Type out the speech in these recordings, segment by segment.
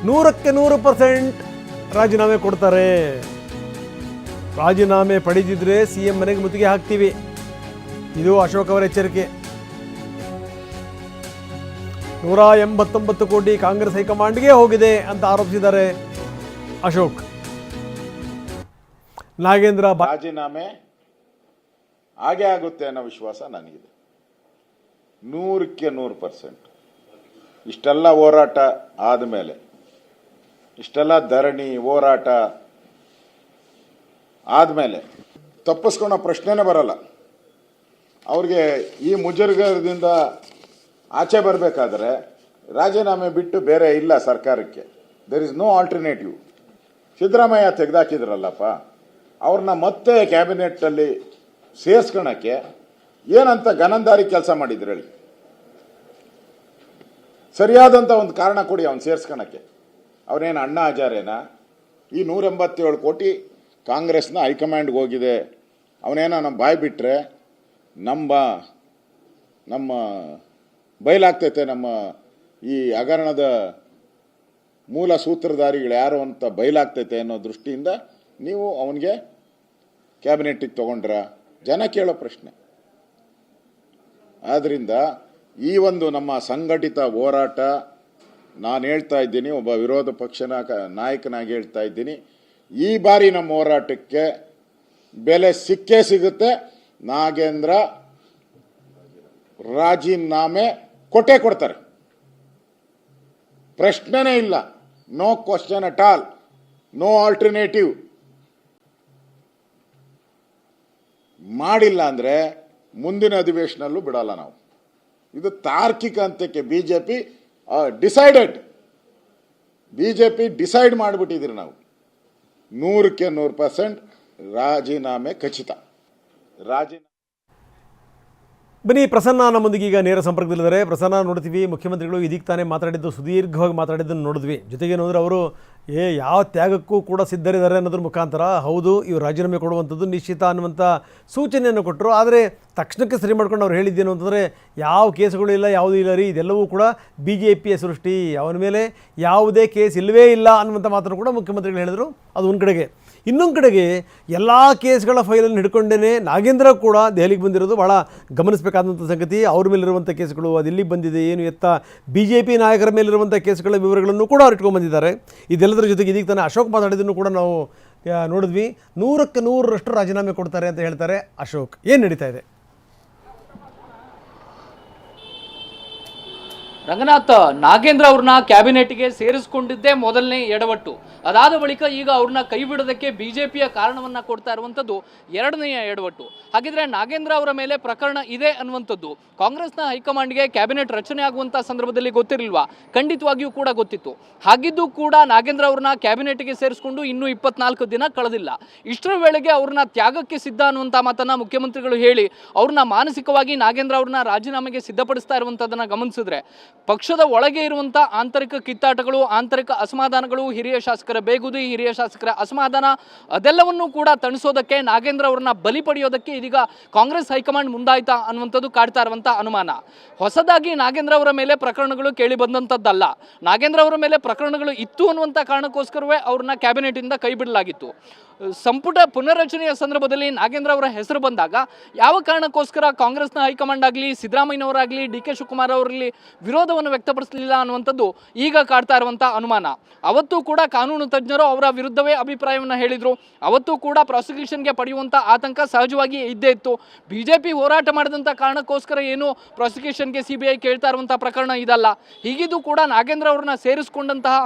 100% ರಾಜೀನಾಮೆ ಕೊಡ್ತಾರೆ. ರಾಜೀನಾಮೆ ಪಡೆದಿದ್ರೆ CM ಮನೆಗೆ ಮುತ್ತಿಗೆ ಹಾಕ್ತೀವಿ. ಇದು ಅಶೋಕ್ ಅವರ ಎಚ್ಚರಿಕೆ. 189 ಕೋಟಿ ಕಾಂಗ್ರೆಸ್ ಹೈಕಮಾಂಡ್ಗೆ ಹೋಗಿದೆ ಅಂತ ಆರೋಪಿಸಿದ್ದಾರೆ ಅಶೋಕ್. ನಾಗೇಂದ್ರ ರಾಜೀನಾಮೆ ಹಾಗೆ ಆಗುತ್ತೆ ಅನ್ನೋ ವಿಶ್ವಾಸ ನನಗಿದೆ 100% ಇಷ್ಟೆಲ್ಲ ಹೋರಾಟ ಆದಮೇಲೆ, ಇಷ್ಟೆಲ್ಲ ಧರಣಿ ಹೋರಾಟ ಆದಮೇಲೆ ತಪ್ಪಿಸ್ಕೊಳೋ ಪ್ರಶ್ನೆನೇ ಬರಲ್ಲ. ಅವ್ರಿಗೆ ಈ ಮುಜುಗರದಿಂದ ಆಚೆ ಬರಬೇಕಾದ್ರೆ ರಾಜೀನಾಮೆ ಬಿಟ್ಟು ಬೇರೆ ಇಲ್ಲ ಸರ್ಕಾರಕ್ಕೆ. There is no alternative. Siddaramaiah ತೆಗೆದಾಕಿದ್ರಲ್ಲಪ್ಪ, ಅವ್ರನ್ನ ಮತ್ತೆ ಕ್ಯಾಬಿನೆಟ್ಟಲ್ಲಿ ಸೇರಿಸ್ಕೊಳಕ್ಕೆ ಏನಂತ ಗನಂದಾರಿ ಕೆಲಸ ಮಾಡಿದ್ರು ಹೇಳಿ. ಸರಿಯಾದಂಥ ಒಂದು ಕಾರಣ ಕೊಡಿ ಅವ್ನು ಸೇರಿಸ್ಕೊಳಕ್ಕೆ. ಅವನೇನು ಅಣ್ಣಾ ಹಜಾರೇನಾ? ಈ 187 ಕೋಟಿ ಕಾಂಗ್ರೆಸ್ನ ಹೈಕಮಾಂಡ್ಗೆ ಹೋಗಿದೆ. ಅವನೇನೋ ನಮ್ಮ ಬಾಯಿ ಬಿಟ್ಟರೆ ನಮ್ಮ ಬಯಲಾಗ್ತೈತೆ. ನಮ್ಮ ಈ ಹಗರಣದ ಮೂಲ ಸೂತ್ರಧಾರಿಗಳು ಯಾರು ಅಂತ ಬಯಲಾಗ್ತೈತೆ ಅನ್ನೋ ದೃಷ್ಟಿಯಿಂದ ನೀವು ಅವನಿಗೆ ಕ್ಯಾಬಿನೆಟ್ಟಿಗೆ ತಗೊಂಡ್ರ? ಜನ ಕೇಳೋ ಪ್ರಶ್ನೆ. ಆದ್ದರಿಂದ ಈ ಒಂದು ನಮ್ಮ ಸಂಘಟಿತ ಹೋರಾಟ, ನಾನು ಹೇಳ್ತಾ ಇದ್ದೀನಿ, ಒಬ್ಬ ವಿರೋಧ ಪಕ್ಷದ ನಾಯಕನಾಗಿ ಹೇಳ್ತಾ ಇದ್ದೀನಿ, ಈ ಬಾರಿ ನಮ್ಮ ಹೋರಾಟಕ್ಕೆ ಬೆಲೆ ಸಿಕ್ಕೇ ಸಿಗುತ್ತೆ. ನಾಗೇಂದ್ರ ರಾಜೀನಾಮೆ ಕೊಟ್ಟೇ ಕೊಡ್ತಾರೆ, ಪ್ರಶ್ನೆನೇ ಇಲ್ಲ. No question at all, no alternative. ಮಾಡಿಲ್ಲ ಅಂದರೆ ಮುಂದಿನ ಅಧಿವೇಶನಲ್ಲೂ ಬಿಡಲ್ಲ ನಾವು. ಇದು ತಾರ್ಕಿಕ ಹಂತಕ್ಕೆ ಬಿಜೆಪಿ ಡಿಸೈಡ್ ಮಾಡಿಬಿಟ್ಟಿದ್ದೀರಿ ನಾವು. 100% ರಾಜೀನಾಮೆ ಖಚಿತ. ಬನ್ನಿ, ಪ್ರಸನ್ನ ನಮ್ಮೊಂದಿಗೆ ಈಗ ನೇರ ಸಂಪರ್ಕದಲ್ಲಿದ್ದಾರೆ. ಪ್ರಸನ್ನ, ನೋಡ್ತೀವಿ ಮುಖ್ಯಮಂತ್ರಿಗಳು ಇದೀಗ ತಾನೇ ಮಾತಾಡಿದ್ದು, ಸುದೀರ್ಘವಾಗಿ ಮಾತಾಡಿದ್ದನ್ನು ನೋಡಿದ್ವಿ. ಜೊತೆಗೆ ನೋಡಿದ್ರೆ ಅವರು ಯಾವ ತ್ಯಾಗಕ್ಕೂ ಕೂಡ ಸಿದ್ಧರಿದ್ದಾರೆ ಅನ್ನೋದ್ರ ಮುಖಾಂತರ ಹೌದು ಇವರು ರಾಜೀನಾಮೆ ಕೊಡುವಂಥದ್ದು ನಿಶ್ಚಿತ ಅನ್ನುವಂಥ ಸೂಚನೆಯನ್ನು ಕೊಟ್ಟರು. ಆದರೆ ತಕ್ಷಣಕ್ಕೆ ಸರಿ ಮಾಡ್ಕೊಂಡು ಅವ್ರು ಹೇಳಿದ್ದೇನು ಅಂತಂದರೆ ಯಾವ ಕೇಸುಗಳು ಇಲ್ಲ, ಯಾವುದೂ ಇಲ್ಲ ರೀ, ಇದೆಲ್ಲವೂ ಕೂಡ BJPಯ ಸೃಷ್ಟಿ, ಅವನ ಮೇಲೆ ಯಾವುದೇ ಕೇಸ್ ಇಲ್ಲವೇ ಇಲ್ಲ ಅನ್ನುವಂಥ ಮಾತನ್ನು ಕೂಡ ಮುಖ್ಯಮಂತ್ರಿಗಳು ಹೇಳಿದರು. ಅದು ಒಂದು ಕಡೆಗೆ. ಇನ್ನೊಂದು ಕಡೆಗೆ ಎಲ್ಲ ಕೇಸ್ಗಳ ಫೈಲನ್ನು ಹಿಡ್ಕೊಂಡೇ ನಾಗೇಂದ್ರ ಕೂಡ ದೆಹಲಿಗೆ ಬಂದಿರೋದು ಭಾಳ ಗಮನಿಸಬೇಕಾದಂಥ ಸಂಗತಿ. ಅವ್ರ ಮೇಲಿರುವಂಥ ಕೇಸುಗಳು ಅದೆಲ್ಲಿ ಬಂದಿದೆ ಏನು ಎತ್ತ, BJP ನಾಯಕರ ಮೇಲಿರುವಂಥ ಕೇಸುಗಳ ವಿವರಗಳನ್ನು ಕೂಡ ಅವ್ರು ಇಟ್ಕೊಂಡು ಬಂದಿದ್ದಾರೆ. ಇದೆಲ್ಲದರ ಜೊತೆಗೆ ಇದೀಗ ತಾನೇ ಅಶೋಕ್ ಮಾತಾಡಿದ್ದನ್ನು ಕೂಡ ನಾವು ನೋಡಿದ್ವಿ. 100% ರಾಜೀನಾಮೆ ಕೊಡ್ತಾರೆ ಅಂತ ಹೇಳ್ತಾರೆ ಅಶೋಕ್. ಏನು ನಡೀತಾ ಇದೆ? ರಂಗನಾಥ್, ನಾಗೇಂದ್ರ ಅವ್ರನ್ನ ಕ್ಯಾಬಿನೆಟ್ಗೆ ಸೇರಿಸಿಕೊಂಡಿದ್ದೇ ಮೊದಲನೇ ಎಡವಟ್ಟು. ಅದಾದ ಬಳಿಕ ಈಗ ಅವ್ರನ್ನ ಕೈ ಬಿಡೋದಕ್ಕೆ ಬಿಜೆಪಿಯ ಕಾರಣವನ್ನ ಕೊಡ್ತಾ ಇರುವಂಥದ್ದು ಎರಡನೆಯ ಎಡವಟ್ಟು. ಹಾಗಿದ್ರೆ ನಾಗೇಂದ್ರ ಅವರ ಮೇಲೆ ಪ್ರಕರಣ ಇದೆ ಅನ್ನುವಂಥದ್ದು ಕಾಂಗ್ರೆಸ್ನ ಹೈಕಮಾಂಡ್ಗೆ ಕ್ಯಾಬಿನೆಟ್ ರಚನೆ ಆಗುವಂಥ ಸಂದರ್ಭದಲ್ಲಿ ಗೊತ್ತಿರಲಿಲ್ವಾ? ಖಂಡಿತವಾಗಿಯೂ ಕೂಡ ಗೊತ್ತಿತ್ತು. ಹಾಗಿದ್ದು ಕೂಡ ನಾಗೇಂದ್ರ ಅವ್ರನ್ನ ಕ್ಯಾಬಿನೆಟ್ಗೆ ಸೇರಿಸಿಕೊಂಡು ಇನ್ನೂ 24 ದಿನ ಕಳೆದಿಲ್ಲ. ಇಷ್ಟರ ವೇಳೆಗೆ ಅವ್ರನ್ನ ತ್ಯಾಗಕ್ಕೆ ಸಿದ್ಧ ಅನ್ನುವಂಥ ಮಾತನ್ನ ಮುಖ್ಯಮಂತ್ರಿಗಳು ಹೇಳಿ ಅವ್ರನ್ನ ಮಾನಸಿಕವಾಗಿ ನಾಗೇಂದ್ರ ಅವ್ರನ್ನ ರಾಜೀನಾಮೆಗೆ ಸಿದ್ಧಪಡಿಸ್ತಾ ಇರುವಂಥದ್ದನ್ನು ಗಮನಿಸಿದ್ರೆ ಪಕ್ಷದ ಒಳಗೆ ಇರುವಂಥ ಆಂತರಿಕ ಕಿತ್ತಾಟಗಳು, ಆಂತರಿಕ ಅಸಮಾಧಾನಗಳು, ಹಿರಿಯ ಶಾಸಕರ ಬೇಗುದಿ, ಹಿರಿಯ ಶಾಸಕರ ಅಸಮಾಧಾನ, ಅದೆಲ್ಲವನ್ನೂ ಕೂಡ ತಣಿಸೋದಕ್ಕೆ ನಾಗೇಂದ್ರ ಅವ್ರನ್ನ ಬಲಿ ಪಡೆಯೋದಕ್ಕೆ ಇದೀಗ ಕಾಂಗ್ರೆಸ್ ಹೈಕಮಾಂಡ್ ಮುಂದಾಯ್ತಾ ಅನ್ನುವಂಥದ್ದು ಕಾಡ್ತಾ ಇರುವಂಥ ಅನುಮಾನ. ಹೊಸದಾಗಿ ನಾಗೇಂದ್ರ ಅವರ ಮೇಲೆ ಪ್ರಕರಣಗಳು ಕೇಳಿ ಬಂದಂಥದ್ದಲ್ಲ. ನಾಗೇಂದ್ರ ಅವರ ಮೇಲೆ ಪ್ರಕರಣಗಳು ಇತ್ತು ಅನ್ನುವಂಥ ಕಾರಣಕ್ಕೋಸ್ಕರವೇ ಅವ್ರನ್ನ ಕ್ಯಾಬಿನೆಟಿಂದ ಕೈ ಬಿಡಲಾಗಿತ್ತು. ಸಂಪುಟ ಪುನರ್ರಚನೆಯ ಸಂದರ್ಭದಲ್ಲಿ ನಾಗೇಂದ್ರ ಅವರ ಹೆಸರು ಬಂದಾಗ ಯಾವ ಕಾರಣಕ್ಕೋಸ್ಕರ ಕಾಂಗ್ರೆಸ್ನ ಹೈಕಮಾಂಡ್ ಆಗಲಿ, ಸಿದ್ದರಾಮಯ್ಯನವರಾಗಲಿ, DK ಶಿವಕುಮಾರ್ ಅವರಲ್ಲಿ ವಿರೋಧವನ್ನು ವ್ಯಕ್ತಪಡಿಸಲಿಲ್ಲ ಅನ್ನುವಂಥದ್ದು ಈಗ ಕಾಡ್ತಾ ಇರುವಂಥ ಅನುಮಾನ. ಅವತ್ತು ಕೂಡ ಕಾನೂನು ತಜ್ಞರು ಅವರ ವಿರುದ್ಧವೇ ಅಭಿಪ್ರಾಯವನ್ನು ಹೇಳಿದರು. ಅವತ್ತು ಕೂಡ ಪ್ರಾಸಿಕ್ಯೂಷನ್ಗೆ ಪಡೆಯುವಂಥ ಆತಂಕ ಸಹಜವಾಗಿ ಇದ್ದೇ ಇತ್ತು. BJP ಹೋರಾಟ ಮಾಡಿದಂಥ ಕಾರಣಕ್ಕೋಸ್ಕರ ಏನು ಪ್ರಾಸಿಕ್ಯೂಷನ್ಗೆ CBI ಕೇಳ್ತಾ ಇರುವಂಥ ಪ್ರಕರಣ ಇದಲ್ಲ. ಹೀಗಿದ್ದು ಕೂಡ ನಾಗೇಂದ್ರ ಅವ್ರನ್ನ ಸೇರಿಸಿಕೊಂಡಂತಹ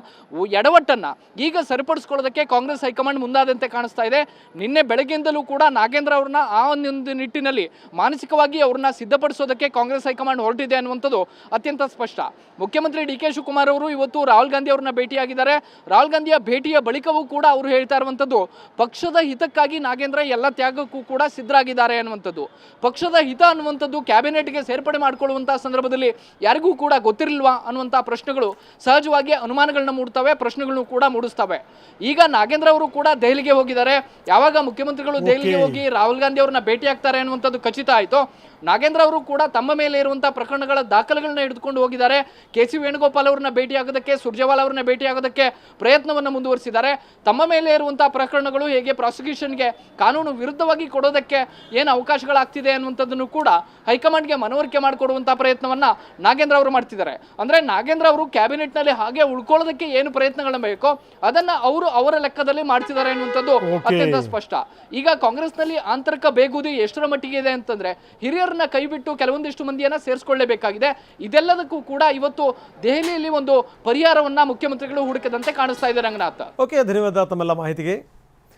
ಎಡವಟ್ಟನ್ನು ಈಗ ಸರಿಪಡಿಸ್ಕೊಳ್ಳೋದಕ್ಕೆ ಕಾಂಗ್ರೆಸ್ ಹೈಕಮಾಂಡ್ ಮುಂದಾದಂತೆ ಕಾಣಿಸ್ತಾ ಇದೆ. ನಿನ್ನೆ ಬೆಳಗ್ಗೆಯಿಂದಲೂ ಕೂಡ ನಾಗೇಂದ್ರ ಅವ್ರನ್ನ ಆ ಒಂದು ನಿಟ್ಟಿನಲ್ಲಿ ಮಾನಸಿಕವಾಗಿ ಅವ್ರನ್ನ ಸಿದ್ಧಪಡಿಸೋದಕ್ಕೆ ಕಾಂಗ್ರೆಸ್ ಹೈಕಮಾಂಡ್ ಹೊರಟಿದೆ ಅನ್ನುವಂಥದ್ದು ಅತ್ಯಂತ ಸ್ಪಷ್ಟ. ಮುಖ್ಯಮಂತ್ರಿ DK ಶಿವಕುಮಾರ್ ಅವರು ಇವತ್ತು ರಾಹುಲ್ ಗಾಂಧಿ ಅವ್ರನ್ನ ಭೇಟಿಯಾಗಿದ್ದಾರೆ. ರಾಹುಲ್ ಗಾಂಧಿಯ ಭೇಟಿಯ ಬಳಿಕವೂ ಕೂಡ ಅವರು ಹೇಳ್ತಾ ಇರುವಂಥದ್ದು ಪಕ್ಷದ ಹಿತಕ್ಕಾಗಿ ನಾಗೇಂದ್ರ ಎಲ್ಲ ತ್ಯಾಗಕ್ಕೂ ಕೂಡ ಸಿದ್ಧರಾಗಿದ್ದಾರೆ ಅನ್ನುವಂಥದ್ದು. ಪಕ್ಷದ ಹಿತ ಅನ್ನುವಂಥದ್ದು ಕ್ಯಾಬಿನೆಟ್ಗೆ ಸೇರ್ಪಡೆ ಮಾಡಿಕೊಳ್ಳುವಂತಹ ಸಂದರ್ಭದಲ್ಲಿ ಯಾರಿಗೂ ಕೂಡ ಗೊತ್ತಿರಲಿಲ್ವಾ ಅನ್ನುವಂಥ ಪ್ರಶ್ನೆಗಳು ಸಹಜವಾಗಿ ಅನುಮಾನಗಳನ್ನ ಮೂಡ್ತವೆ, ಪ್ರಶ್ನೆಗಳನ್ನು ಕೂಡ ಮೂಡಿಸ್ತವೆ. ಈಗ ನಾಗೇಂದ್ರ ಅವರು ಕೂಡ ದೆಹಲಿಗೆ ಹೋಗಿದ್ದಾರೆ. ಯಾವಾಗ ಮುಖ್ಯಮಂತ್ರಿಗಳು ದೆಹಲಿಗೆ ಹೋಗಿ ರಾಹುಲ್ ಗಾಂಧಿ ಅವ್ರನ್ನ ಭೇಟಿ ಆಗ್ತಾರೆ ಅನ್ನುವಂಥದ್ದು ಖಚಿತ ಆಯಿತು, ನಾಗೇಂದ್ರ ಅವರು ಕೂಡ ತಮ್ಮ ಮೇಲೆ ಇರುವಂತಹ ಪ್ರಕರಣಗಳ ದಾಖಲೆಗಳನ್ನ ಹಿಡಿದುಕೊಂಡು ಹೋಗಿದ್ದಾರೆ. ಕೆ ಸಿ ವೇಣುಗೋಪಾಲ್ ಅವರನ್ನ ಭೇಟಿಯಾಗೋದಕ್ಕೆ, ಸುರ್ಜೇವಾಲಾ ಅವರನ್ನ ಭೇಟಿಯಾಗೋದಕ್ಕೆ ಪ್ರಯತ್ನವನ್ನು ಮುಂದುವರಿಸಿದ್ದಾರೆ. ತಮ್ಮ ಮೇಲೆ ಇರುವಂತಹ ಪ್ರಕರಣಗಳು ಹೇಗೆ ಪ್ರಾಸಿಕ್ಯೂಷನ್ಗೆ ಕಾನೂನು ವಿರುದ್ಧವಾಗಿ ಕೊಡೋದಕ್ಕೆ ಏನು ಅವಕಾಶಗಳಾಗ್ತಿದೆ ಅನ್ನುವಂಥದ್ದನ್ನು ಕೂಡ ಹೈಕಮಾಂಡ್ಗೆ ಮನವರಿಕೆ ಮಾಡಿಕೊಡುವಂತಹ ಪ್ರಯತ್ನವನ್ನ ನಾಗೇಂದ್ರ ಅವರು ಮಾಡ್ತಿದ್ದಾರೆ. ಅಂದ್ರೆ ನಾಗೇಂದ್ರ ಅವರು ಕ್ಯಾಬಿನೆಟ್ನಲ್ಲಿ ಹಾಗೆ ಉಳ್ಕೊಳ್ಳೋದಕ್ಕೆ ಏನು ಪ್ರಯತ್ನಗಳನ್ನ ಬೇಕೋ ಅದನ್ನ ಅವರು ಅವರ ಲೆಕ್ಕದಲ್ಲಿ ಮಾಡ್ತಿದ್ದಾರೆ ಅನ್ನುವಂಥದ್ದು ಅತ್ಯಂತ ಸ್ಪಷ್ಟ. ಈಗ ಕಾಂಗ್ರೆಸ್ನಲ್ಲಿ ಆಂತರಿಕ ಬೇಗುದಿ ಎಷ್ಟರ ಮಟ್ಟಿಗೆ ಇದೆ ಅಂತಂದ್ರೆ ಹಿರಿಯರನ್ನ ಕೈಬಿಟ್ಟು ಕೆಲವೊಂದಿಷ್ಟು ಮಂದಿಯನ್ನ ಸೇರಿಸಿಕೊಳ್ಳಲೇಬೇಕಾಗಿದೆ. ಇದೆಲ್ಲದಕ್ಕೂ ಕೂಡ ಇವತ್ತು ದೆಹಲಿಯಲ್ಲಿ ಒಂದು ಪರಿಹಾರವನ್ನ ಮುಖ್ಯಮಂತ್ರಿಗಳು ಹುಡುಕದಂತೆ ಕಾಣಿಸ್ತಾ ಇದೆ ರಂಗನಾಥ್. ಓಕೆ, ಧನ್ಯವಾದ ತಮ್ಮೆಲ್ಲ ಮಾಹಿತಿಗೆ.